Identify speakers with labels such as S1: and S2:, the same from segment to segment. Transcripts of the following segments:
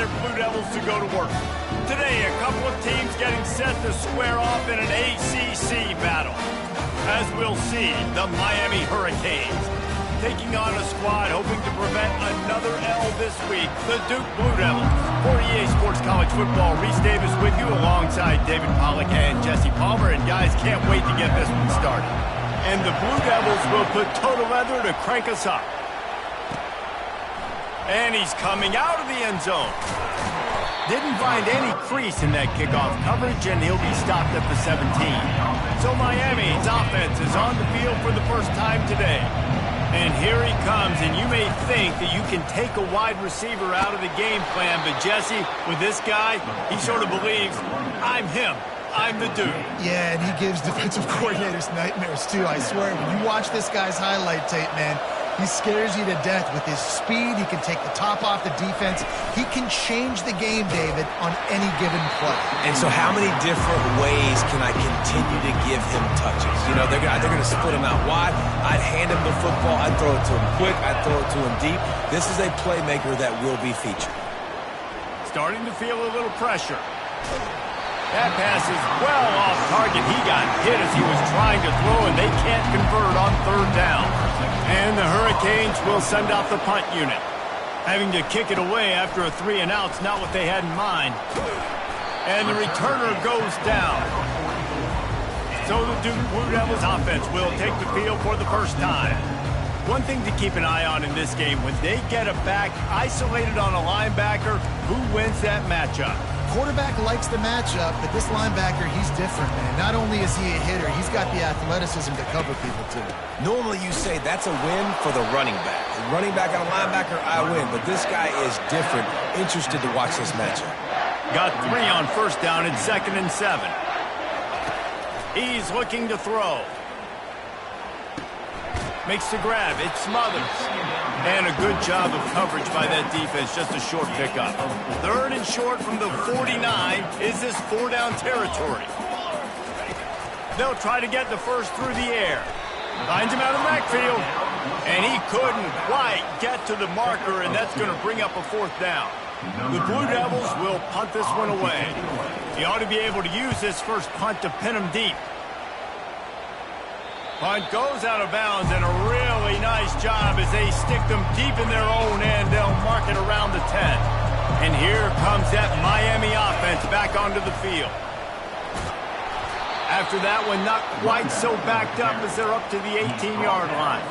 S1: their Blue Devils to go to work. Today, a couple of teams getting set to square off in an ACC battle. As we'll see, the Miami Hurricanes taking on a squad hoping to prevent another L this week, the Duke Blue Devils. For EA Sports College Football, Reese Davis with you alongside David Pollack and Jesse Palmer. And guys, can't wait to get this one started. And the Blue Devils will put toe to leather to crank us up. And he's coming out of the end zone. Didn't find any crease in that kickoff coverage, and he'll be stopped at the 17. So Miami's offense is on the field for the first time today. And here he comes, and you may think that you can take a wide receiver out of the game plan, but Jesse, with this guy, he sort of believes, I'm him. I'm the dude.
S2: Yeah, and he gives defensive coordinators nightmares, too. I swear, when you watch this guy's highlight tape, man, he scares you to death with his speed. He can take the top off the defense. He can change the game, David, on any given play.
S3: And so how many different ways can I continue to give him touches? You know, they're going to split him out wide. I'd hand him the football. I'd throw it to him quick. I'd throw it to him deep. This is a playmaker that will be featured.
S1: Starting to feel a little pressure. That pass is well off target. He got hit as he was trying to throw, and they can't convert on third down. And the Hurricanes will send out the punt unit. Having to kick it away after a 3-and-out's not what they had in mind. And the returner goes down. So the Duke Blue Devils offense will take the field for the first time. One thing to keep an eye on in this game, when they get a back isolated on a linebacker, who wins that matchup?
S2: Quarterback likes the matchup, but this linebacker, he's different, man. Not only is he a hitter, he's got the athleticism to cover people, too.
S3: Normally you say that's a win for the running back. Running back on a linebacker, I win. But this guy is different. Interested to watch this matchup.
S1: Got 3 on first down at 2nd and 7. He's looking to throw. Makes the grab. It smothers. And a good job of coverage by that defense. Just a short pickup. 3rd and short from the 49. Is this 4-down territory? They'll try to get the first through the air. Finds him out of the backfield. And he couldn't quite get to the marker, and that's going to bring up a 4th down. The Blue Devils will punt this one away. He ought to be able to use this first punt to pin him deep. Punt goes out of bounds, and a really nice job as they stick them deep in their own end. They'll mark it around the 10. And here comes that Miami offense back onto the field. After that one, not quite so backed up as they're up to the 18-yard line.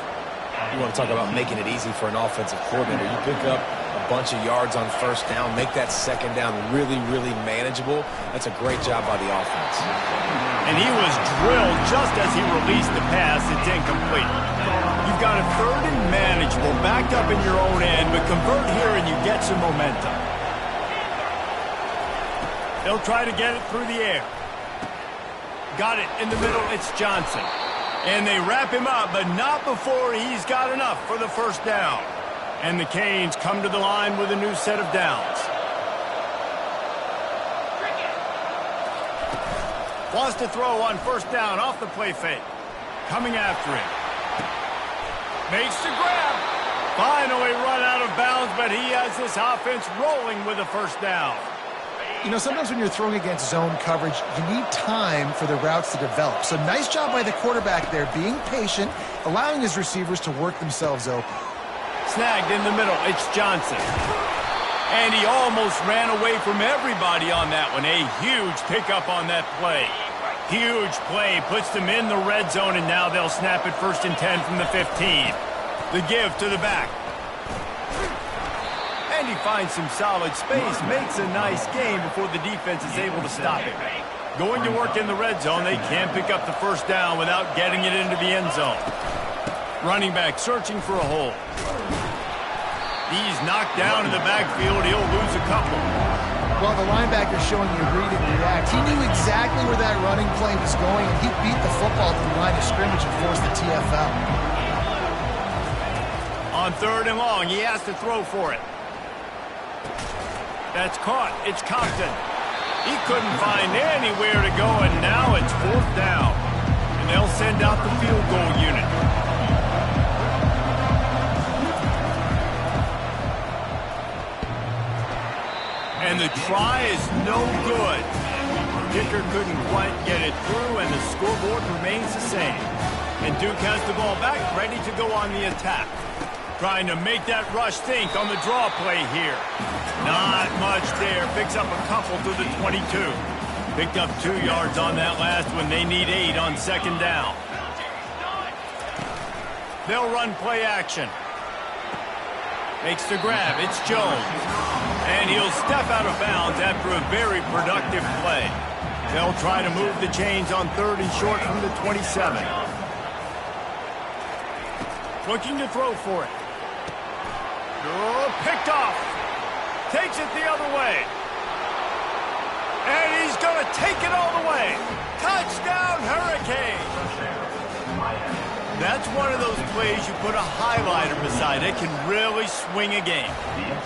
S3: You want to talk about making it easy for an offensive coordinator. You pick up a bunch of yards on first down, make that second down really, really manageable. That's a great job by the offense.
S1: And he was drilled just as he released the pass. It's incomplete. You've got a 3rd and manageable, backed up in your own end, but convert here and you get some momentum. They'll try to get it through the air. Got it in the middle. It's Johnson. And they wrap him up, but not before he's got enough for the first down. And the Canes come to the line with a new set of downs. Wants to throw on first down off the play fake. Coming after him. Makes the grab. Finally run out of bounds, but he has this offense rolling with a first down.
S2: You know, sometimes when you're throwing against zone coverage, you need time for the routes to develop. So nice job by the quarterback there, being patient, allowing his receivers to work themselves open.
S1: Snagged in the middle. It's Johnson. And he almost ran away from everybody on that one. A huge pickup on that play. Huge play. Puts them in the red zone, and now they'll snap it 1st and 10 from the 15. The give to the back. And he finds some solid space. Makes a nice game before the defense is able to stop it. Going to work in the red zone. They can't pick up the first down without getting it into the end zone. Running back searching for a hole. He's knocked down in the backfield. He'll lose a couple.
S2: Well, the linebacker showing you read and react. He knew exactly where that running play was going, and he beat the football to the line of scrimmage and forced the TFL.
S1: On 3rd and long, he has to throw for it. That's caught. It's Compton. He couldn't find anywhere to go, and now it's 4th down. And they'll send out the field goal unit. And the try is no good. Kicker couldn't quite get it through, and the scoreboard remains the same. And Duke has the ball back, ready to go on the attack. Trying to make that rush think on the draw play here. Not much there. Picks up a couple to the 22. Picked up 2 yards on that last one. They need 8 on second down. They'll run play action. Makes the grab. It's Jones. And he'll step out of bounds after a very productive play. They'll try to move the chains on 3rd and short from the 27. Looking to throw for it. Oh, picked off. Takes it the other way. And he's going to take it all the way. Touchdown, Hurricane. That's one of those plays you put a highlighter beside. It can really swing a game.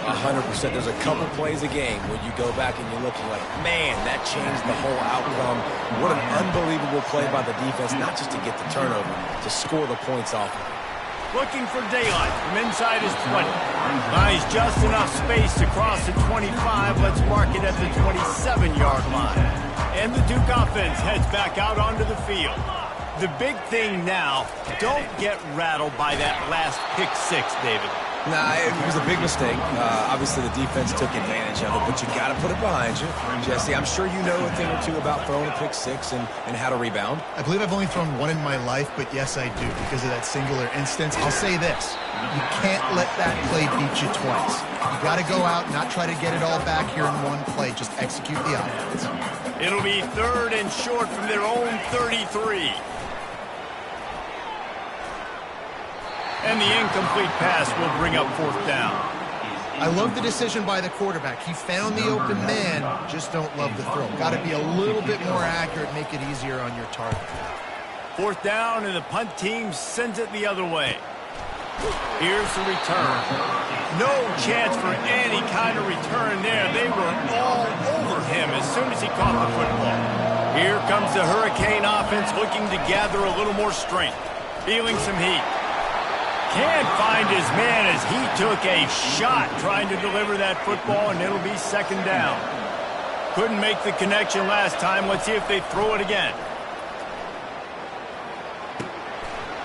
S3: 100%. There's a couple plays a game where you go back and you're looking like, man, that changed the whole outcome. What an unbelievable play by the defense, not just to get the turnover, to score the points off of it.
S1: Looking for daylight from inside his 20. Buys just enough space to cross the 25. Let's mark it at the 27-yard line. And the Duke offense heads back out onto the field. The big thing now, don't get rattled by that last pick 6, David.
S3: Nah, it was a big mistake. Obviously, the defense took advantage of it, but you got to put it behind you. Jesse, I'm sure you know a thing or two about throwing a pick 6 and how to rebound.
S2: I believe I've only thrown one in my life, but yes, I do, because of that singular instance. I'll say this. You can't let that play beat you twice. You got to go out and not try to get it all back here in one play. Just execute the offense.
S1: It'll be 3rd and short from their own 33. And the incomplete pass will bring up 4th down.
S2: I love the decision by the quarterback. He found the open man, just don't love the throw. Got to be a little bit more accurate, make it easier on your target.
S1: 4th down, and the punt team sends it the other way. Here's the return. No chance for any kind of return there. They were all over him as soon as he caught the football. Here comes the Hurricane offense looking to gather a little more strength. Feeling some heat. Can't find his man as he took a shot trying to deliver that football, and it'll be 2nd down. Couldn't make the connection last time. Let's see if they throw it again.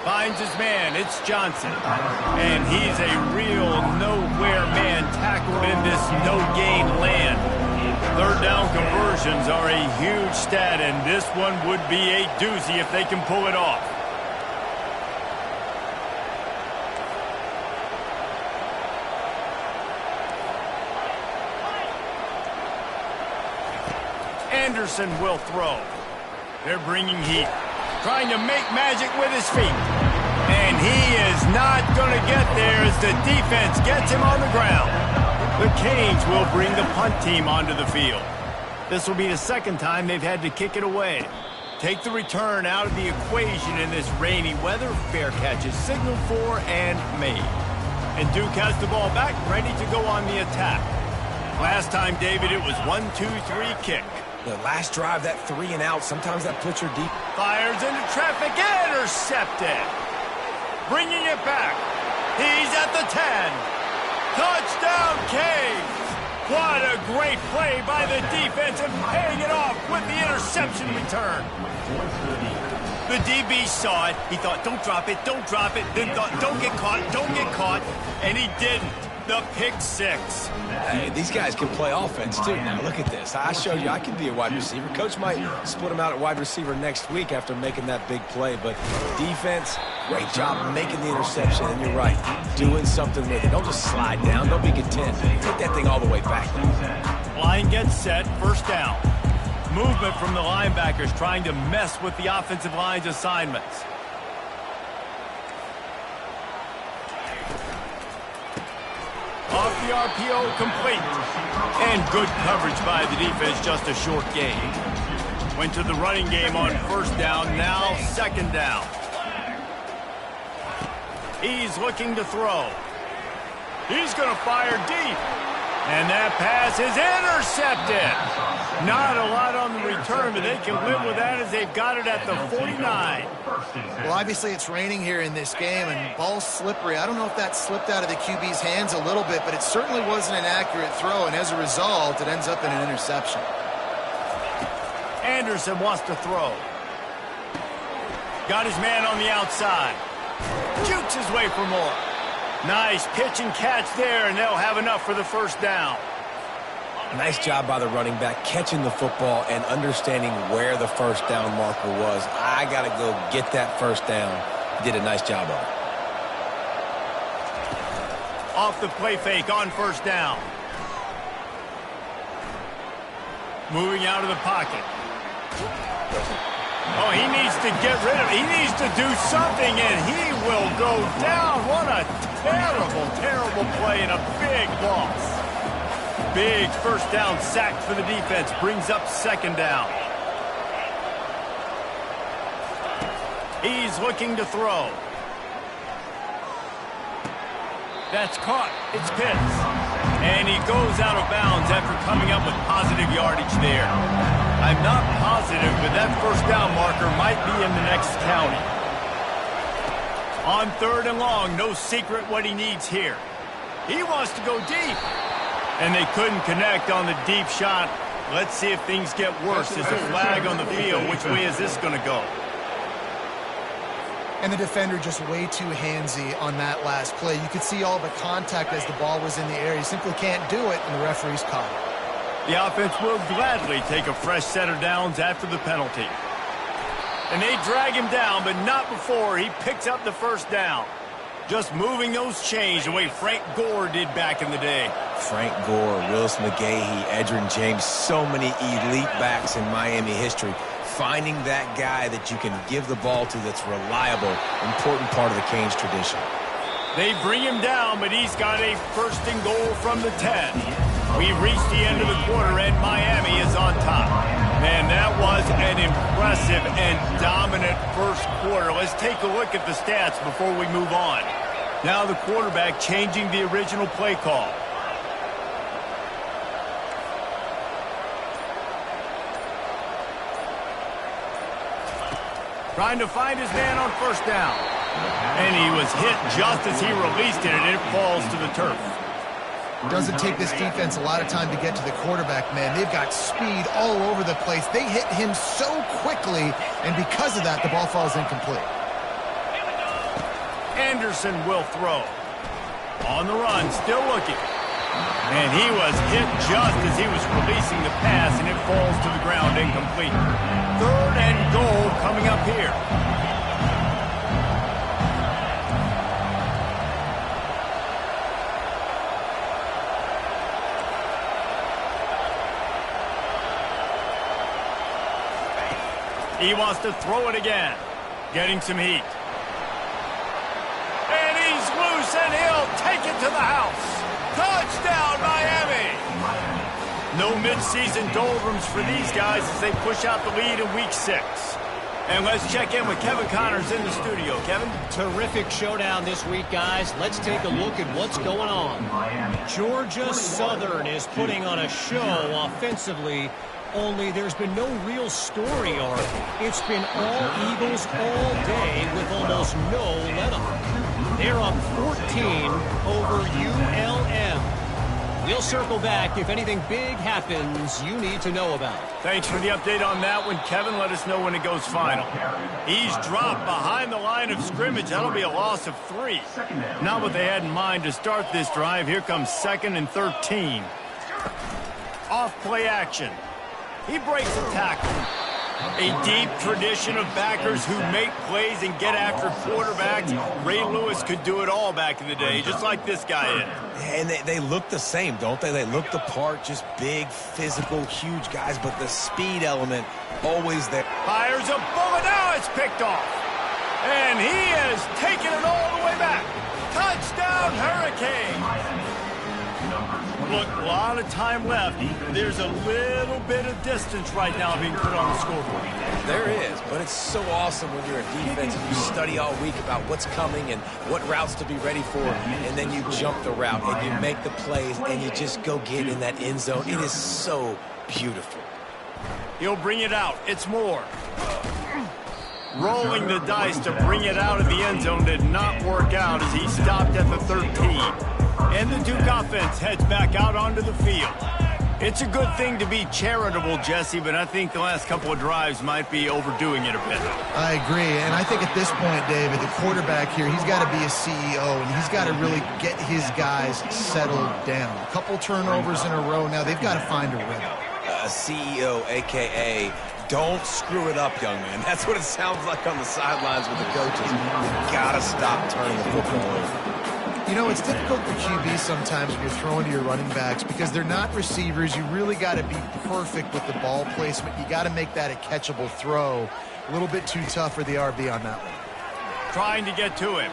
S1: Finds his man. It's Johnson. And he's a real nowhere man tackled in this no-gain land. 3rd down conversions are a huge stat, and this one would be a doozy if they can pull it off. Anderson will throw. They're bringing heat. Trying to make magic with his feet. And he is not going to get there as the defense gets him on the ground. The Canes will bring the punt team onto the field. This will be the 2nd time they've had to kick it away. Take the return out of the equation in this rainy weather. Fair catch is signaled for and made. And Duke has the ball back, ready to go on the attack. Last time, David, it was 1-2-3 kick.
S3: The last drive, that 3 and out, sometimes that puts your deep.
S1: Fires into traffic, intercepted. Bringing it back. He's at the 10. Touchdown, Canes. What a great play by the defense and paying it off with the interception return. The DB saw it. He thought, don't drop it, don't drop it. Then thought, don't get caught, don't get caught. And he didn't. The pick 6.
S3: Hey, these guys can play offense, too. Now, look at this. I showed you I can be a wide receiver. Coach might split him out at wide receiver next week after making that big play. But defense, great job making the interception. And you're right, doing something with it. Don't just slide down. Don't be content. Take that thing all the way back.
S1: Line gets set. 1st down. Movement from the linebackers trying to mess with the offensive line's assignments. Off the RPO, complete. And good coverage by the defense, just a short gain. Went to the running game on 1st down, now 2nd down. He's looking to throw. He's going to fire deep. And that pass is intercepted. Not a lot on the return, but they can live with that as they've got it at the 49.
S2: Well, obviously it's raining here in this game, and ball's slippery. I don't know if that slipped out of the QB's hands a little bit, but it certainly wasn't an accurate throw, and as a result, it ends up in an interception.
S1: Anderson wants to throw. Got his man on the outside. Shoots his way for more. Nice pitch and catch there, and they'll have enough for the first down.
S3: Nice job by the running back, catching the football and understanding where the first down marker was. I got to go get that first down. He did a nice job of it.
S1: Off the play fake on first down. Moving out of the pocket. Oh, he needs to get rid of it. He needs to do something, and he will go down. What a terrible, terrible play and a big loss. Big first down sack for the defense. Brings up second down. He's looking to throw. That's caught. It's Pitts. And he goes out of bounds after coming up with positive yardage there. I'm not positive, but that first down marker might be in the next county. On third and long, no secret what he needs here. He wants to go deep. And they couldn't connect on the deep shot. Let's see if things get worse. There's a flag on the field. Which way is this going to go?
S2: And the defender just way too handsy on that last play. You could see all the contact as the ball was in the air. He simply can't do it, and the referee's caught it.
S1: The offense will gladly take a fresh set of downs after the penalty. And they drag him down, but not before he picks up the first down. Just moving those chains the way Frank Gore did back in the day.
S3: Frank Gore, Willis McGahee, Edgerrin James, so many elite backs in Miami history. Finding that guy that you can give the ball to that's reliable, important part of the Canes tradition.
S1: They bring him down, but he's got a first and goal from the 10. We've reached the end of the quarter, and Miami is on top. Man, that was an impressive and dominant first quarter. Let's take a look at the stats before we move on. Now the quarterback changing the original play call. Trying to find his man on first down. And he was hit just as he released it, and it falls to the turf.
S2: Doesn't take this defense a lot of time to get to the quarterback, man. They've got speed all over the place. They hit him so quickly, and because of that, the ball falls incomplete.
S1: Anderson will throw. On the run, still looking. And he was hit just as he was releasing the pass, and it falls to the ground incomplete. Third and goal coming up here. He wants to throw it again. Getting some heat. And he's loose, and he'll take it to the house. Touchdown, Miami! No midseason doldrums for these guys as they push out the lead in Week 6. And let's check in with Kevin Connors in the studio. Kevin?
S4: Terrific showdown this week, guys. Let's take a look at what's going on. Georgia Southern is putting on a show offensively, only there's been no real story arc. It's been all Eagles all day with almost no let-up. They're up 14 over ULM. We'll circle back if anything big happens you need to know about.
S1: Thanks for the update on that one, Kevin. Let us know when it goes final. He's dropped behind the line of scrimmage. That'll be a loss of 3. Not what they had in mind to start this drive. Here comes 2nd and 13. Off play action. He breaks the tackle. A deep tradition of backers who make plays and get after quarterbacks. Ray Lewis could do it all back in the day, just like this guy is.
S3: And they look the same, don't they? They look the part, just big, physical, huge guys, but the speed element always there.
S1: Fires a bullet. Now it's picked off. And he has taken it all the way back. Touchdown, Hurricane. Look, a lot of time left. There's a little bit of distance right now being put on the scoreboard.
S3: There is, but it's so awesome when you're a defense and you study all week about what's coming and what routes to be ready for, and then you jump the route and you make the plays and you just go get in that end zone. It is so beautiful.
S1: He'll bring it out. It's Moore. Rolling the dice to bring it out of the end zone did not work out as he stopped at the 13. And the Duke offense heads back out onto the field. It's a good thing to be charitable, Jesse, but I think the last couple of drives might be overdoing it a bit.
S2: I agree, and I think at this point, David, the quarterback here, he's got to be a CEO, and he's got to really get his guys settled down. A couple turnovers in a row. Now they've got to find a rhythm.
S3: A CEO, a.k.a. don't screw it up, young man. That's what it sounds like on the sidelines with the coaches. You've got to stop turning the football over.
S2: You know, it's difficult for QB sometimes when you're throwing to your running backs because they're not receivers. You really got to be perfect with the ball placement. You got to make that a catchable throw. A little bit too tough for the RB on that one.
S1: Trying to get to him.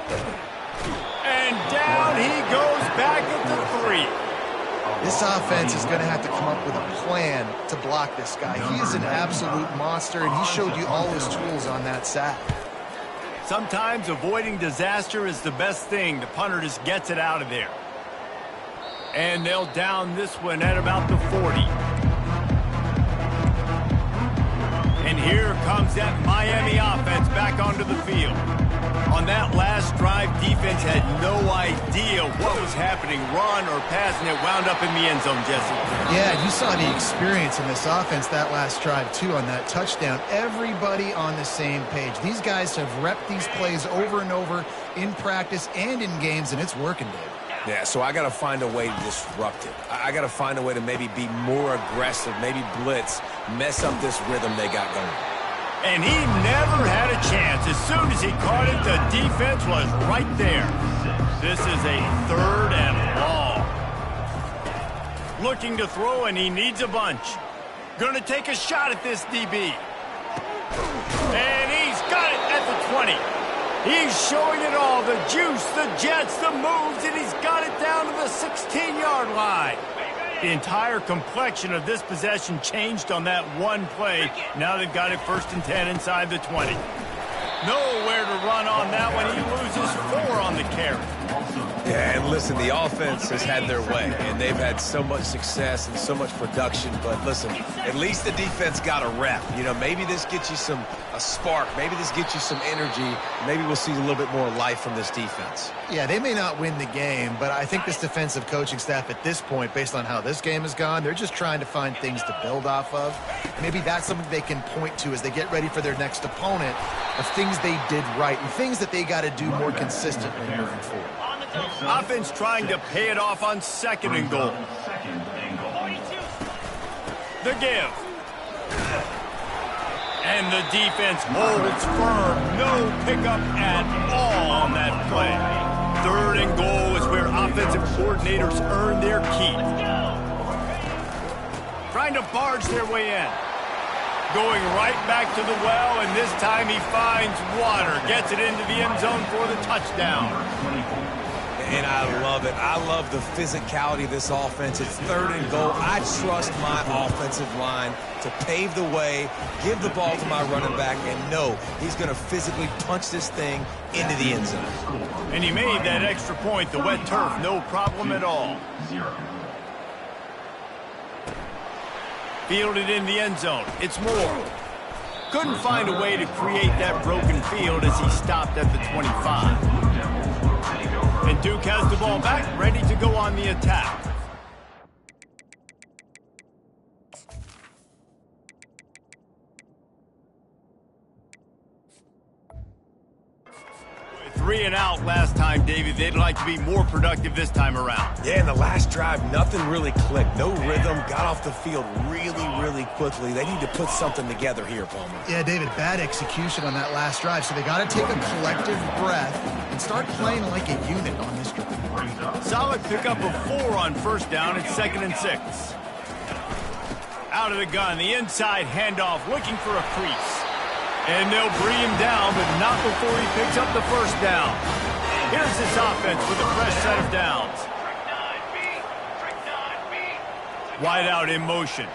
S1: And down he goes back at the 3.
S2: This offense is going to have to come up with a plan to block this guy. He is an absolute monster, and he showed you all his tools on that sack.
S1: Sometimes avoiding disaster is the best thing. The punter just gets it out of there. And they'll down this one at about the 40. And here comes that Miami offense back onto the field. On that last drive, defense had no idea what was happening, run or pass, and it wound up in the end zone, Jesse.
S2: Yeah, you saw the experience in this offense that last drive, too, on that touchdown. Everybody on the same page. These guys have repped these plays over and over in practice and in games, and it's working, Dave.
S3: Yeah, so I got to find a way to disrupt it. I got to find a way to maybe be more aggressive, maybe blitz, mess up this rhythm they got going.
S1: And he never had a chance. As soon as he caught it, the defense was right there. This is a 3rd and long. Looking to throw, and he needs a bunch. Going to take a shot at this DB. And he's got it at the 20. He's showing it all, the juice, the jets, the moves, and he's got it down to the 16-yard line. The entire complexion of this possession changed on that one play. Now they've got it 1st and 10 inside the 20. Nowhere to run on that one. He loses 4 on the carry.
S3: Yeah, and listen, the offense has had their way, and they've had so much success and so much production. But listen, at least the defense got a rep. You know, maybe this gets you a spark. Maybe this gets you some energy. Maybe we'll see a little bit more life from this defense.
S2: Yeah, they may not win the game, but I think this defensive coaching staff at this point, based on how this game has gone, they're just trying to find things to build off of. Maybe that's something they can point to as they get ready for their next opponent of things they did right and things that they got to do more consistently moving forward.
S1: Offense trying to pay it off on 2nd and goal. The give. And the defense holds firm. No pickup at all on that play. 3rd and goal is where offensive coordinators earn their keep. Trying to barge their way in. Going right back to the well, and this time he finds water. Gets it into the end zone for the touchdown.
S3: And I love it. I love the physicality of this offense. It's 3rd and goal. I trust my offensive line to pave the way, give the ball to my running back, and know he's going to physically punch this thing into the end zone.
S1: And he made that extra point. The wet turf, no problem at all. Fielded in the end zone. It's Moore. Couldn't find a way to create that broken field as he stopped at the 25. And Duke has the ball back, ready to go on the attack. With 3 and out last time, David, they'd like to be more productive this time around.
S3: Yeah, in the last drive, nothing really clicked. No rhythm, got off the field really quickly. They need to put something together here, Palmer.
S2: Yeah, David, bad execution on that last drive, so they got to take a collective breath and start playing like a unit on this drive.
S1: Solid pickup of 4 on 1st down and 2nd and 6. Out of the gun, the inside handoff, looking for a crease. And they'll bring him down, but not before he picks up the 1st down. Here's this offense with a fresh set of downs. Wide out in motion.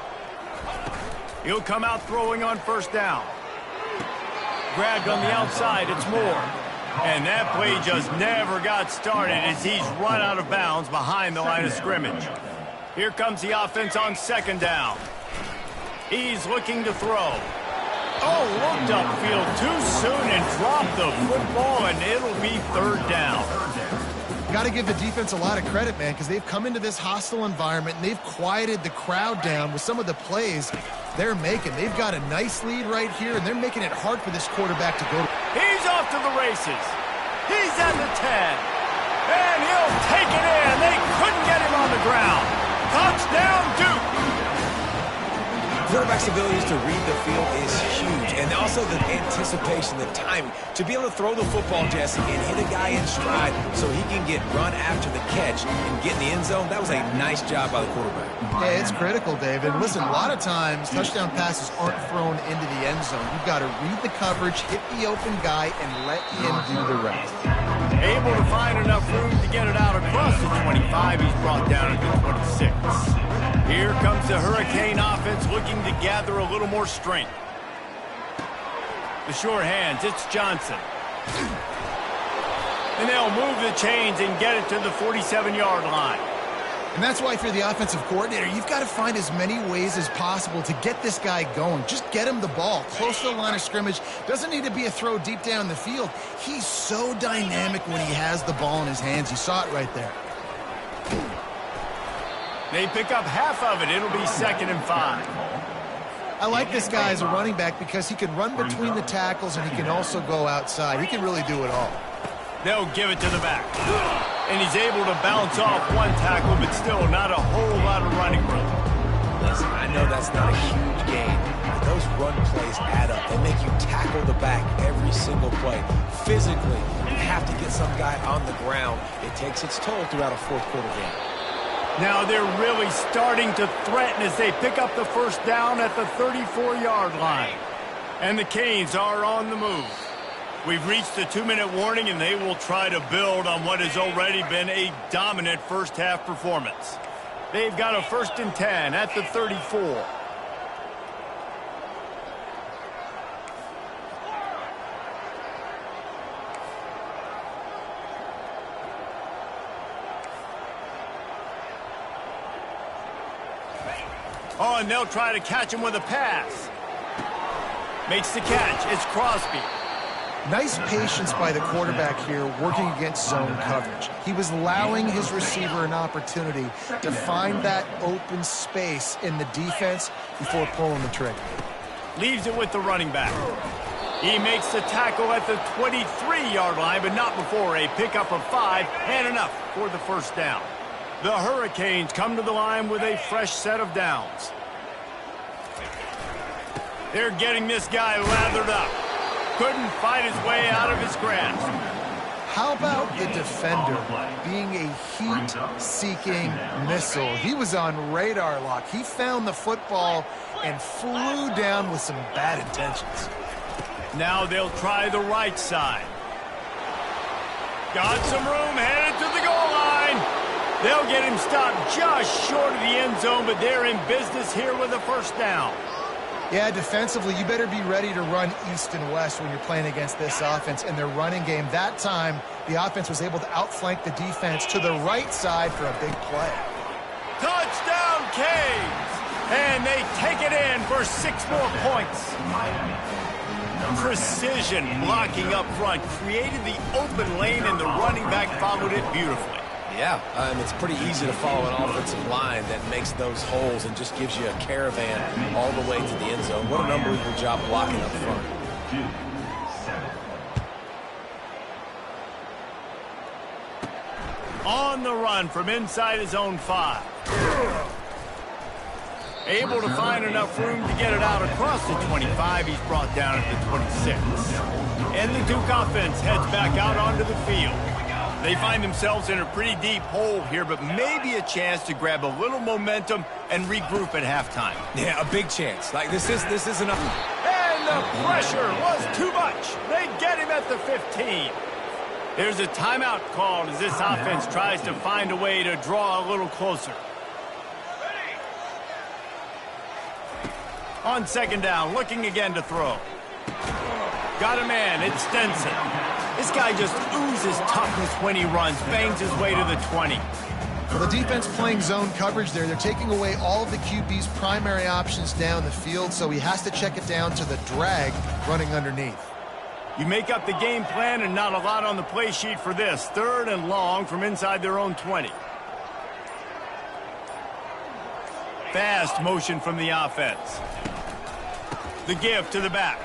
S1: He'll come out throwing on first down. Grabbed on the outside, it's Moore. And that play just never got started as he's run out of bounds behind the line of scrimmage. Here comes the offense on second down. He's looking to throw. Oh, looked upfield too soon and dropped the football, and it'll be third down.
S2: Got to give the defense a lot of credit, man, because they've come into this hostile environment and they've quieted the crowd down with some of the plays they're making. They've got a nice lead right here, and they're making it hard for this quarterback to go.
S1: He's off to the races. He's at the 10. And he'll take it in. They couldn't get him on the ground. Touchdown, Duke.
S3: Quarterback's abilities to read the field is huge, and also the anticipation, the timing. To be able to throw the football, Jesse, and hit a guy in stride so he can get run after the catch and get in the end zone, that was a nice job by the quarterback.
S2: Yeah, it's critical, David. Listen, a lot of times touchdown passes aren't thrown into the end zone. You've got to read the coverage, hit the open guy, and let him do the rest.
S1: Able to find enough room to get it out across the 25. He's brought down at the 26. Here comes the Hurricane offense looking to gather a little more strength. The sure hands, it's Johnson. And they'll move the chains and get it to the 47-yard line.
S2: And that's why if you're the offensive coordinator, you've got to find as many ways as possible to get this guy going. Just get him the ball close to the line of scrimmage. Doesn't need to be a throw deep down the field. He's so dynamic when he has the ball in his hands. You saw it right there.
S1: They pick up half of it. It'll be 2nd and 5.
S2: I like this guy as a running back because he can run between the tackles and he can also go outside. He can really do it all.
S1: They'll give it to the back. And he's able to bounce off one tackle, but still not a whole lot of running room.
S3: Listen, I know that's not a huge gain, but those run plays add up. They make you tackle the back every single play. Physically, you have to get some guy on the ground. It takes its toll throughout a fourth quarter game.
S1: Now they're really starting to threaten as they pick up the first down at the 34-yard line. And the Canes are on the move. We've reached the 2-minute warning, and they will try to build on what has already been a dominant first-half performance. They've got a 1st and 10 at the 34. Oh, and they'll try to catch him with a pass. Makes the catch. It's Crosby.
S2: Nice patience by the quarterback here working against zone coverage. He was allowing his receiver an opportunity to find that open space in the defense before pulling the trigger.
S1: Leaves it with the running back. He makes the tackle at the 23-yard line, but not before a pickup of 5 and enough for the first down. The Hurricanes come to the line with a fresh set of downs. They're getting this guy lathered up. Couldn't fight his way out of his grasp.
S2: How about the defender being a heat-seeking missile? He was on radar lock. He found the football and flew down with some bad intentions.
S1: Now they'll try the right side. Got some room, headed to the goal line. They'll get him stopped just short of the end zone, but they're in business here with a first down.
S2: Yeah, defensively, you better be ready to run east and west when you're playing against this offense and their running game. That time, the offense was able to outflank the defense to the right side for a big play.
S1: Touchdown, Canes! And they take it in for 6 more points. Precision blocking up front created the open lane, and the running back followed it beautifully.
S3: Yeah, it's pretty easy to follow an offensive line that makes those holes and just gives you a caravan all the way to the end zone. What an unbelievable job blocking up front.
S1: On the run from inside his own 5. Able to find enough room to get it out across the 25. He's brought down at the 26. And the Duke offense heads back out onto the field. They find themselves in a pretty deep hole here, but maybe a chance to grab a little momentum and regroup at halftime.
S3: Yeah, a big chance. Like, this is enough.
S1: And the pressure was too much. They get him at the 15. There's a timeout called as this offense tries to find a way to draw a little closer. On second down, looking again to throw. Got a man, it's Stenson. This guy just oozes toughness when he runs, bangs his way to the 20.
S2: Well, the defense playing zone coverage there. They're taking away all of the QB's primary options down the field, so he has to check it down to the drag running underneath.
S1: You make up the game plan and not a lot on the play sheet for this. 3rd and long from inside their own 20. Fast motion from the offense. The give to the back.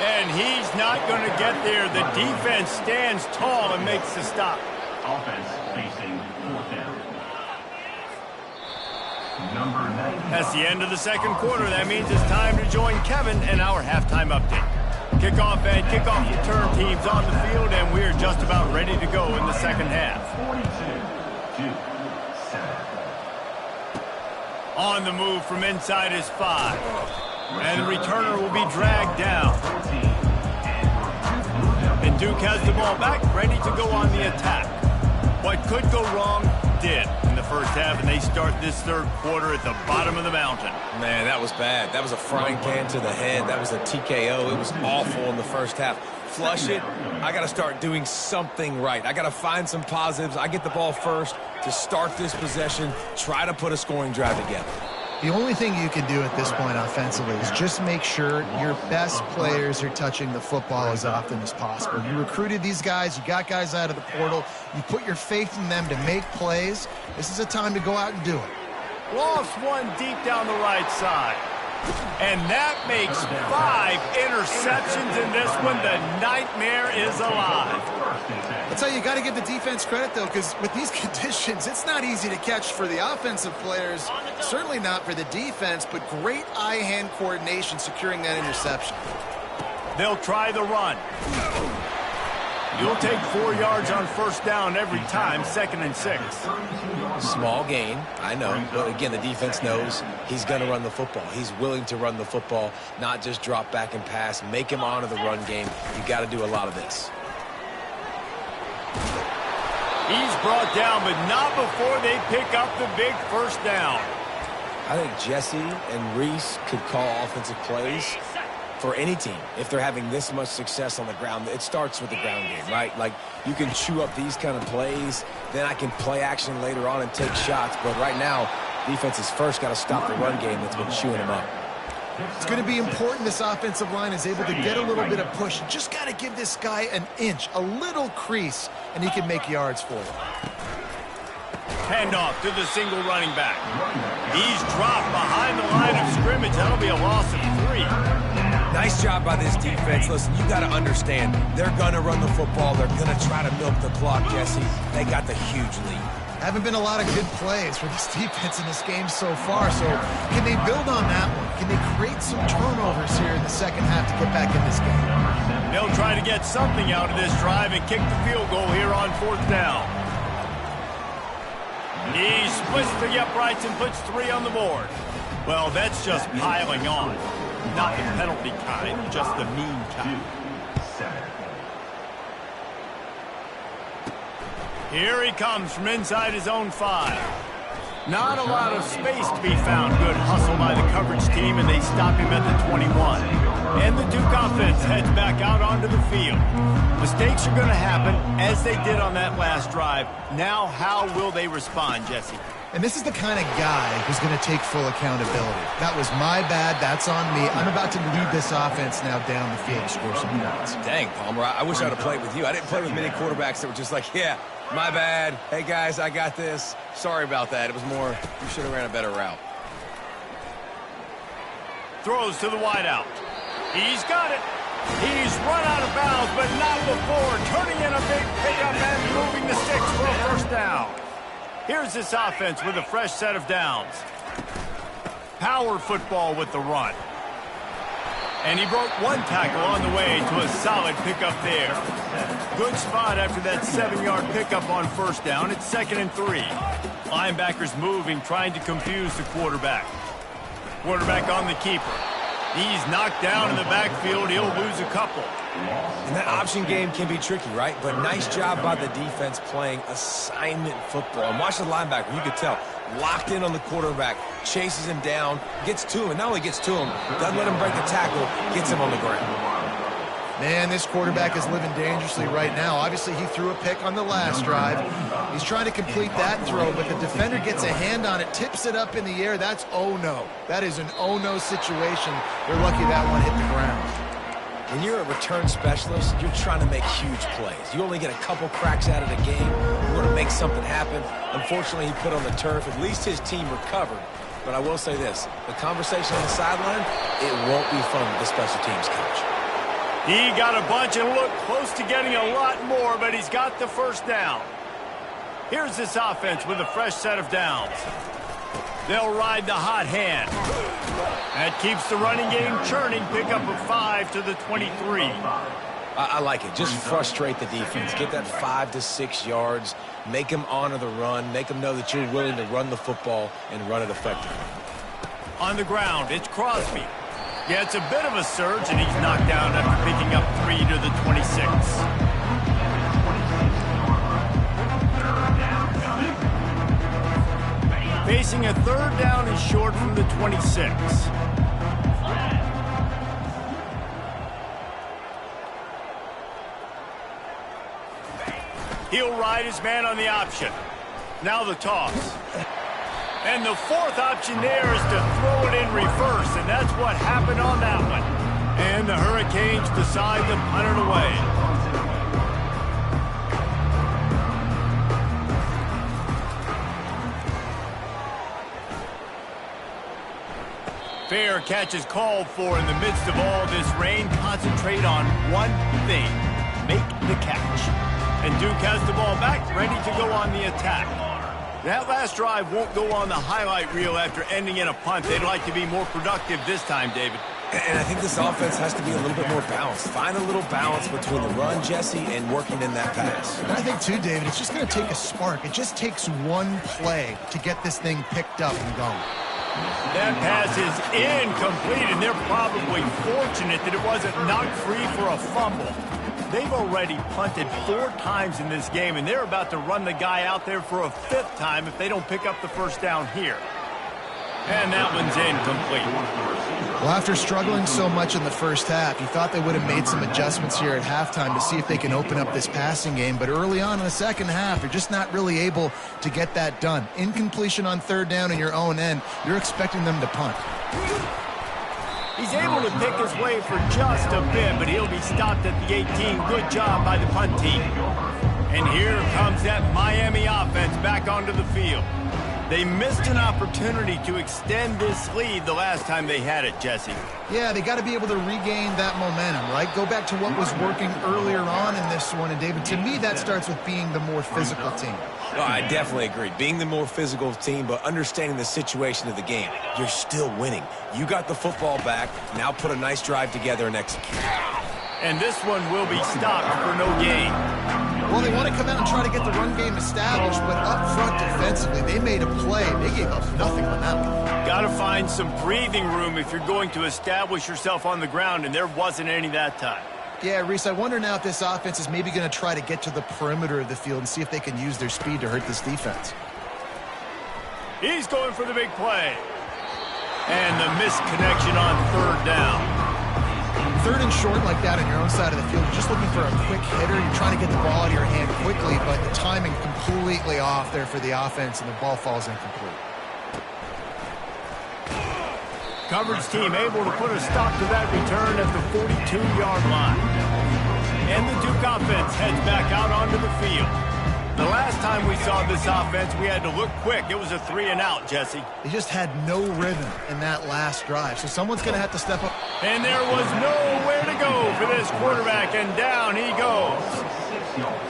S1: And he's not going to get there. The defense stands tall and makes the stop.
S5: Offense facing 4th down.
S1: That's the end of the second quarter. That means it's time to join Kevin in our halftime update. Kickoff and kickoff return teams on the field, and we're just about ready to go in the second half.
S5: 42-7.
S1: On the move from inside his 5. And the returner will be dragged down. And Duke has the ball back, ready to go on the attack. What could go wrong did in the first half, and they start this third quarter at the bottom of the mountain.
S3: Man, that was bad. That was a frying pan to the head. That was a TKO. It was awful in the first half. Flush it. I got to start doing something right. I got to find some positives. I get the ball first to start this possession, try to put a scoring drive together.
S2: The only thing you can do at this point offensively is just make sure your best players are touching the football as often as possible. You recruited these guys. You got guys out of the portal. You put your faith in them to make plays. This is a time to go out and do it.
S1: Lost one deep down the right side. And that makes 5 interceptions in this one. The nightmare is alive.
S2: That's how you got to give the defense credit, though, because with these conditions, it's not easy to catch for the offensive players, certainly not for the defense, but great eye-hand coordination securing that interception.
S1: They'll try the run. You'll take 4 yards on first down every time, 2nd and 6.
S3: Small gain, I know, but again, the defense knows he's going to run the football. He's willing to run the football, not just drop back and pass, make him honor the run game. You got to do a lot of this.
S1: He's brought down, but not before they pick up the big first down.
S3: I think Jesse and Reese could call offensive plays for any team. If they're having this much success on the ground, it starts with the ground game, right? Like, you can chew up these kind of plays, then I can play action later on and take shots. But right now, defense has first got to stop the run game that's been chewing them up.
S2: It's going to be important this offensive line is able to get a little bit of push. You just got to give this guy an inch, a little crease, and he can make yards for you.
S1: Handoff to the single running back. He's dropped behind the line of scrimmage. That'll be a loss of 3.
S3: Nice job by this defense. Listen, you got to understand, they're going to run the football. They're going to try to milk the clock, Jesse. They got the huge lead.
S2: Haven't been a lot of good plays for this defense in this game so far, so can they build on that one? Can they create some turnovers here in the second half to get back in this game?
S1: They'll try to get something out of this drive and kick the field goal here on 4th down. He splits the uprights and puts 3 on the board. Well, that's just piling on. Not the penalty kind, just the mean kind. Here he comes from inside his own 5. Not a lot of space to be found. Good hustle by the coverage team, and they stop him at the 21. And the Duke offense heads back out onto the field. Mistakes are going to happen, as they did on that last drive. Now, how will they respond, Jesse?
S2: And this is the kind of guy who's going to take full accountability. That was my bad. That's on me. I'm about to lead this offense now down the field to score some points.
S3: Dang, Palmer, I wish I would have played with you. I didn't play with many quarterbacks that were just like, yeah, my bad. Hey, guys, I got this. Sorry about that. It was more, you should have ran a better route.
S1: Throws to the wideout. He's got it. He's run out of bounds, but not before. Turning in a big pickup and moving the sticks for a first down. Here's this offense with a fresh set of downs. Power football with the run. And he broke 1 tackle on the way to a solid pickup there. Good spot after that 7-yard pickup on first down. It's 2nd and 3. Linebackers moving, trying to confuse the quarterback. Quarterback on the keeper. He's knocked down in the backfield. He'll lose a couple.
S3: And that option game can be tricky, right? But nice job by the defense playing assignment football. And watch the linebacker. You could tell. Locked in on the quarterback. Chases him down. Gets to him. And not only gets to him, doesn't let him break the tackle. Gets him on the ground.
S2: Man, this quarterback is living dangerously right now. Obviously, he threw a pick on the last drive. He's trying to complete that throw, but the defender gets a hand on it, tips it up in the air. That's oh-no. That is an oh-no situation. They're lucky that one hit the ground.
S3: When you're a return specialist, you're trying to make huge plays. You only get a couple cracks out of the game. You want to make something happen. Unfortunately, he put on the turf. At least his team recovered. But I will say this, the conversation on the sideline, it won't be fun with the special teams coach.
S1: He got a bunch and looked close to getting a lot more, but he's got the first down. Here's this offense with a fresh set of downs. They'll ride the hot hand. That keeps the running game churning. Pick up a 5 to the 23.
S3: I like it. Just frustrate the defense. Get that 5 to 6 yards. Make them honor the run. Make them know that you're willing to run the football and run it effectively.
S1: On the ground, it's Crosby. Gets a bit of a surge, and he's knocked down after picking up 3 to the 26. Facing a third down and short from the 26. He'll ride his man on the option. Now the toss. And the fourth option there is to throw it in reverse, and that's what happened on that one. And the Hurricanes decide to punt it away. Fair catch is called for in the midst of all this rain. Concentrate on one thing. Make the catch. And Duke has the ball back, ready to go on the attack. That last drive won't go on the highlight reel after ending in a punt. They'd like to be more productive this time, David.
S3: And I think this offense has to be a little bit more balanced. Find a little balance between the run, Jesse, and working in that pass.
S2: And I think, too, David, it's just going to take a spark. It just takes one play to get this thing picked up and going.
S1: That pass is incomplete, and they're probably fortunate that it wasn't knocked free for a fumble. They've already punted 4 times in this game, and they're about to run the guy out there for a 5th time if they don't pick up the first down here. And that one's incomplete.
S2: Well, after struggling so much in the first half, you thought they would have made some adjustments here at halftime to see if they can open up this passing game. But early on in the second half, they're just not really able to get that done. Incompletion on third down in your own end, you're expecting them to punt.
S1: He's able to pick his way for just a bit, but he'll be stopped at the 18. Good job by the punt team. And here comes that Miami offense back onto the field. They missed an opportunity to extend this lead the last time they had it, Jesse.
S2: Yeah, they got to be able to regain that momentum, right? Go back to what was working earlier on in this one. And, David, to me, that starts with being the more physical team.
S3: No, I definitely agree. Being the more physical team, but understanding the situation of the game. You're still winning. You got the football back. Now put a nice drive together and execute.
S1: And this one will be stopped for no gain.
S2: Well, they want to come out and try to get the run game established, but up front defensively, they made a play. They gave up nothing on that one.
S1: Got to find some breathing room if you're going to establish yourself on the ground, and there wasn't any that time.
S2: Yeah, Reese, I wonder now if this offense is maybe going to try to get to the perimeter of the field and see if they can use their speed to hurt this defense.
S1: He's going for the big play. And the misconnection on third down.
S2: Third and short like that on your own side of the field, you're just looking for a quick hitter. You're trying to get the ball out of your hand quickly, but the timing completely off there for the offense, and the ball falls incomplete.
S1: Coverage team able to put a stop to that return at the 42-yard line. And the Duke offense heads back out onto the field. The last time we saw this offense, we had to look quick. It was a 3-and-out, Jesse.
S2: They just had no rhythm in that last drive, so someone's going to have to step up.
S1: And there was nowhere to go for this quarterback, and down he goes.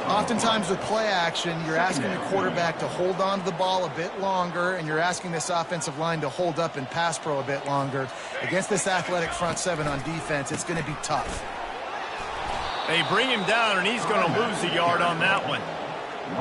S2: Oftentimes with play action, you're asking the quarterback to hold on to the ball a bit longer, and you're asking this offensive line to hold up and pass pro a bit longer. Against this athletic front seven on defense, it's going to be tough.
S1: They bring him down, and he's going to lose a yard on that one.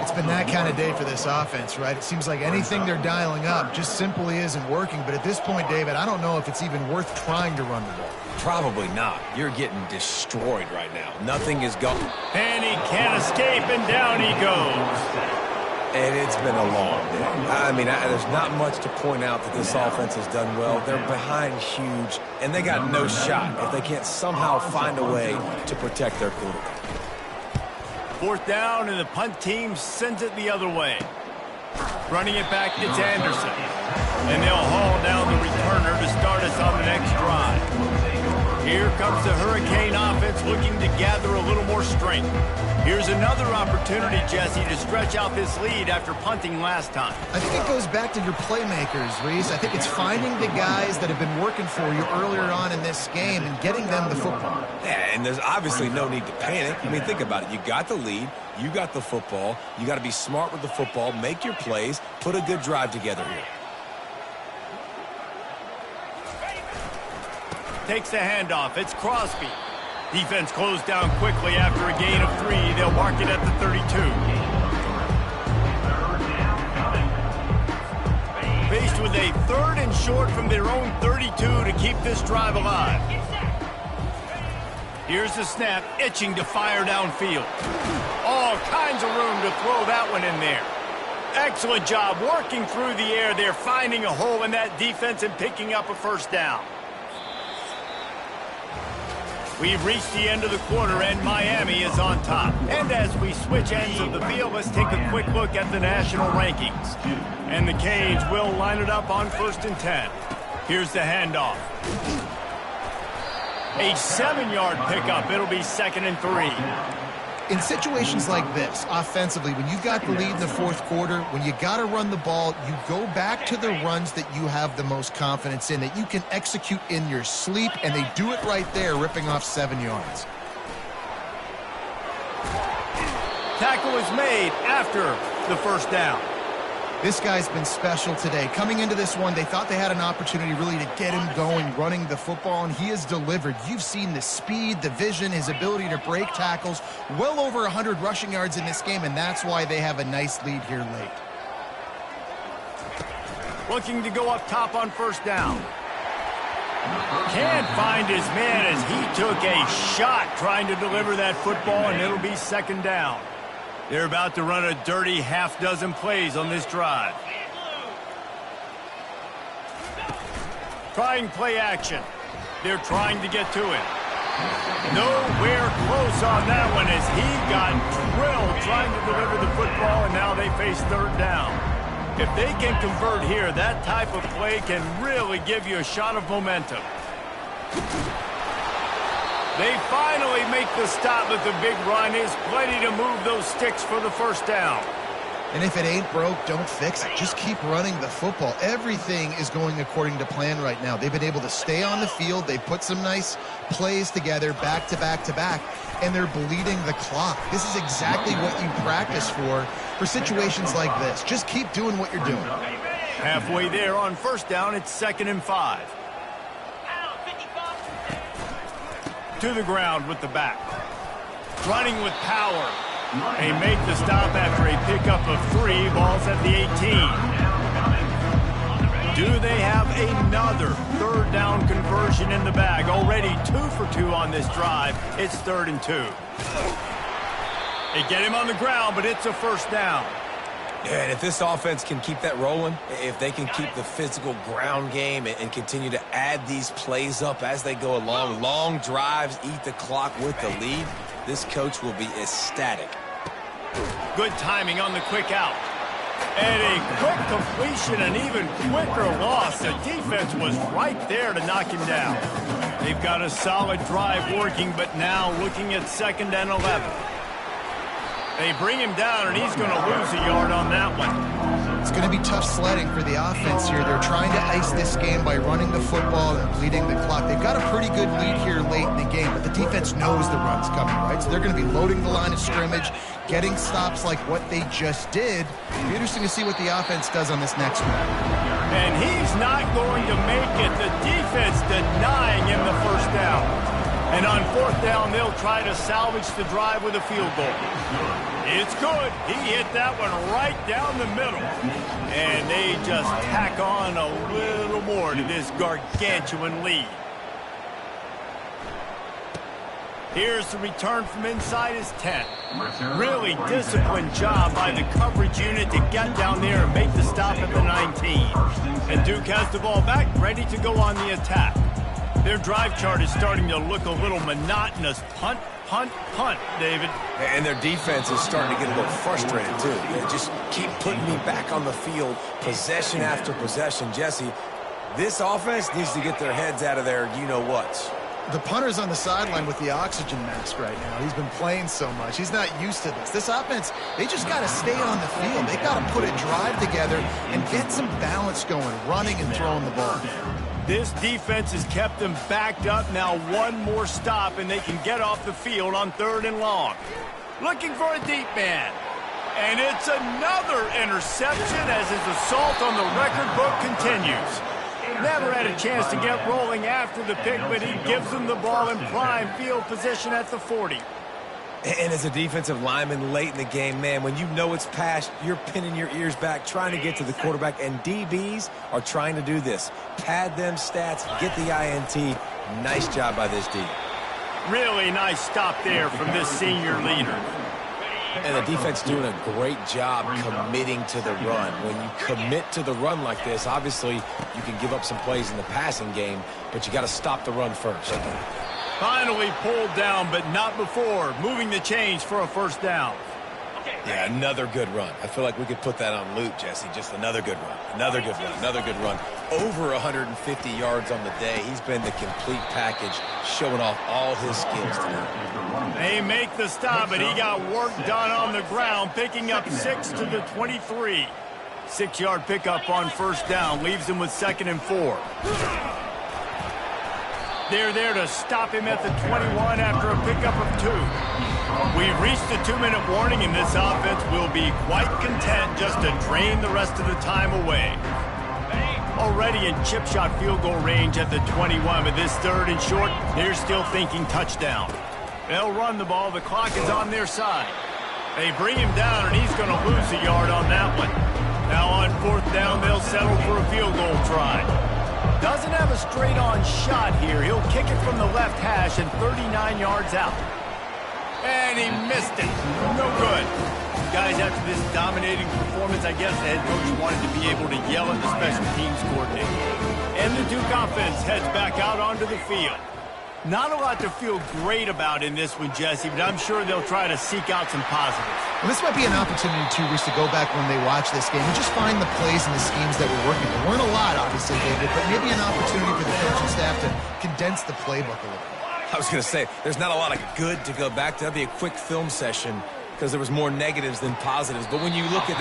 S2: It's been that kind of day for this offense, right? It seems like anything they're dialing up just simply isn't working. But at this point, David, I don't know if it's even worth trying to run the ball.
S3: Probably not. You're getting destroyed right now. Nothing is going.
S1: And he can't escape, and down he goes.
S3: And it's been a long day. I mean, there's not much to point out that this offense has done well. They're behind huge, and they got no shot if they can't somehow find a way to protect their quarterback.
S1: 4th down, and the punt team sends it the other way. Running it back, it's Anderson. And they'll haul down the returner to start us on the next drive. Here comes the Hurricane offense looking to gather a little more strength. Here's another opportunity, Jesse, to stretch out this lead after punting last time.
S2: I think it goes back to your playmakers, Reese. I think it's finding the guys that have been working for you earlier on in this game and getting them the football.
S3: Yeah, and there's obviously no need to panic. I mean, think about it. You got the lead. You got the football. You got to be smart with the football. Make your plays. Put a good drive together here.
S1: Takes the handoff. It's Crosby. Defense closed down quickly after a gain of 3. They'll mark it at the 32. Faced with a 3rd and short from their own 32 to keep this drive alive. Here's the snap, itching to fire downfield. All kinds of room to throw that one in there. Excellent job working through the air. They're finding a hole in that defense and picking up a 1st down. We've reached the end of the quarter, and Miami is on top. And as we switch ends of the field, let's take a quick look at the national rankings. And the Canes will line it up on 1st and 10. Here's the handoff. A 7-yard pickup. It'll be 2nd and 3.
S2: In situations like this, offensively, when you've got the lead in the 4th quarter, when you got to run the ball, you go back to the runs that you have the most confidence in, that you can execute in your sleep, and they do it right there, ripping off 7 yards.
S1: Tackle is made after the 1st down.
S2: This guy's been special today. Coming into this one, they thought they had an opportunity really to get him going, running the football, and he has delivered. You've seen the speed, the vision, his ability to break tackles, well over 100 rushing yards in this game, and that's why they have a nice lead here late.
S1: Looking to go up top on 1st down. Can't find his man as he took a shot trying to deliver that football, and it'll be 2nd down. They're about to run a dirty half-dozen plays on this drive. Trying play action. They're trying to get to it. Nowhere close on that one as he got drilled trying to deliver the football, and now they face 3rd down. If they can convert here, that type of play can really give you a shot of momentum. They finally make the stop, but the big run is plenty to move those sticks for the 1st down.
S2: And if it ain't broke, don't fix it. Just keep running the football. Everything is going according to plan right now. They've been able to stay on the field. They've put some nice plays together back to back to back, and they're bleeding the clock. This is exactly what you practice for situations like this. Just keep doing what you're doing.
S1: Halfway there on 1st down, it's 2nd and 5. To the ground with the back. Running with power. They make the stop after a pickup of 3. Ball's at the 18. Do they have another 3rd down conversion in the bag? Already 2 for 2 on this drive. It's 3rd and 2. They get him on the ground, but it's a 1st down.
S3: Yeah, and if this offense can keep that rolling, if they can keep the physical ground game and continue to add these plays up as they go along, long drives, eat the clock with the lead, this coach will be ecstatic.
S1: Good timing on the quick out. And a quick completion, an even quicker loss. The defense was right there to knock him down. They've got a solid drive working, but now looking at 2nd and 11. They bring him down, and he's going to lose a yard on that one.
S2: It's going to be tough sledding for the offense here. They're trying to ice this game by running the football and bleeding the clock. They've got a pretty good lead here late in the game, but the defense knows the run's coming, right? So they're going to be loading the line of scrimmage, getting stops like what they just did. It'll be interesting to see what the offense does on this next one.
S1: And he's not going to make it. The defense denying him the 1st down. And on 4th down, they'll try to salvage the drive with a field goal. It's good. He hit that one right down the middle. And they just tack on a little more to this gargantuan lead. Here's the return from inside his 10. Really disciplined job by the coverage unit to get down there and make the stop at the 19. And Duke has the ball back, ready to go on the attack. Their drive chart is starting to look a little monotonous. Punt, punt, punt, David.
S3: And their defense is starting to get a little frustrated, too. They just keep putting me back on the field, possession after possession. Jesse, this offense needs to get their heads out of their you-know-whats.
S2: The punter's on the sideline with the oxygen mask right now. He's been playing so much. He's not used to this. This offense, they just got to stay on the field. They got to put a drive together and get some balance going, running and throwing the ball.
S1: This defense has kept them backed up. Now one more stop, and they can get off the field on 3rd and long. Looking for a deep man. And it's another interception as his assault on the record book continues. Never had a chance to get rolling after the pick, but he gives them the ball in prime field position at the 40.
S3: And as a defensive lineman late in the game, man, when you know it's past, you're pinning your ears back, trying to get to the quarterback, and DBs are trying to do this. Pad them stats, get the INT. Nice job by this D.
S1: Really nice stop there from this senior leader.
S3: And the defense doing a great job committing to the run. When you commit to the run like this, obviously you can give up some plays in the passing game, but you got to stop the run first.
S1: Finally pulled down, but not before. Moving the chains for a 1st down.
S3: Yeah, another good run. I feel like we could put that on loop, Jesse. Just another good run. Another good run. Another good run. Over 150 yards on the day. He's been the complete package, showing off all his skills today.
S1: They make the stop, but he got work done on the ground, picking up 6 to the 23. 6-yard pickup on 1st down. Leaves him with 2nd and 4. They're there to stop him at the 21 after a pickup of 2. We've reached the 2-minute warning, and this offense will be quite content just to drain the rest of the time away. Already in chip shot field goal range at the 21, but this 3rd and short, they're still thinking touchdown. They'll run the ball. The clock is on their side. They bring him down, and he's going to lose a yard on that one. Now on 4th down, they'll settle for a field goal try. Doesn't have a straight-on shot here. He'll kick it from the left hash and 39 yards out. And he missed it. No good. Guys, after this dominating performance, I guess the head coach wanted to be able to yell at the special teams coordinator. And the Duke offense heads back out onto the field. Not a lot to feel great about in this one, Jesse, but I'm sure they'll try to seek out some positives.
S2: Well, this might be an opportunity, too, Reese, to go back when they watch this game and just find the plays and the schemes that were working. There weren't a lot, obviously, David, but maybe an opportunity for the coaching staff to condense the playbook a little.
S3: I was going to say, there's not a lot of good to go back to. That'd be a quick film session because there was more negatives than positives. But when you look at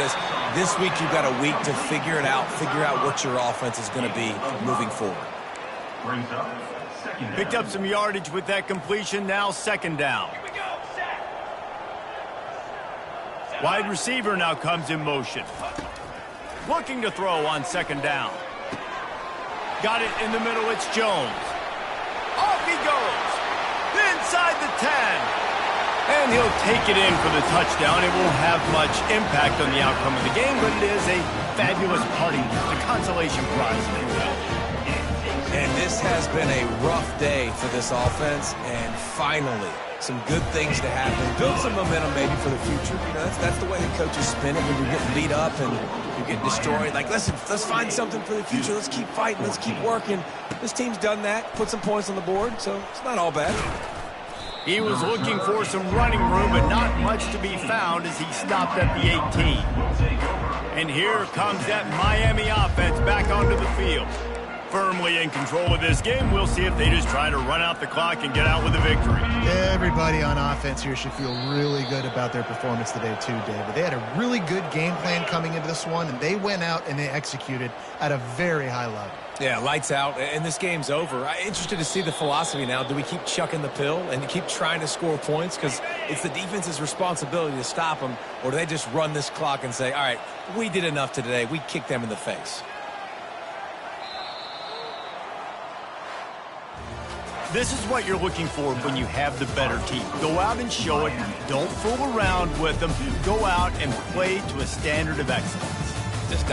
S3: this week you've got a week to figure it out, figure out what your offense is going to be moving forward.
S1: Picked up some yardage with that completion. Now 2nd down. Wide receiver now comes in motion. Looking to throw on 2nd down. Got it in the middle. It's Jones. Off he goes. Inside the 10. And he'll take it in for the touchdown. It won't have much impact on the outcome of the game, but it is a fabulous parting gift, a consolation prize, if you will.
S3: And this has been a rough day for this offense, and finally, some good things to happen. Build some momentum maybe for the future. You know, that's the way the coaches spin it when you're getting beat up and you're getting destroyed. Like, listen, let's find something for the future. Let's keep fighting. Let's keep working. This team's done that, put some points on the board, so it's not all bad.
S1: He was looking for some running room, but not much to be found as he stopped at the 18. And here comes that Miami offense back onto the field. Firmly in control of this game. We'll see if they just try to run out the clock and get out with a victory.
S2: Everybody on offense here should feel really good about their performance today too, David. They had a really good game plan coming into this one, and they went out and they executed at a very high level.
S3: Yeah, lights out, and this game's over. I'm interested to see the philosophy now. Do we keep chucking the pill and keep trying to score points? Because it's the defense's responsibility to stop them, or do they just run this clock and say, all right, we did enough today. We kicked them in the face.
S1: This is what you're looking for when you have the better team. Go out and show it. Don't fool around with them. Go out and play to a standard of excellence.
S3: Just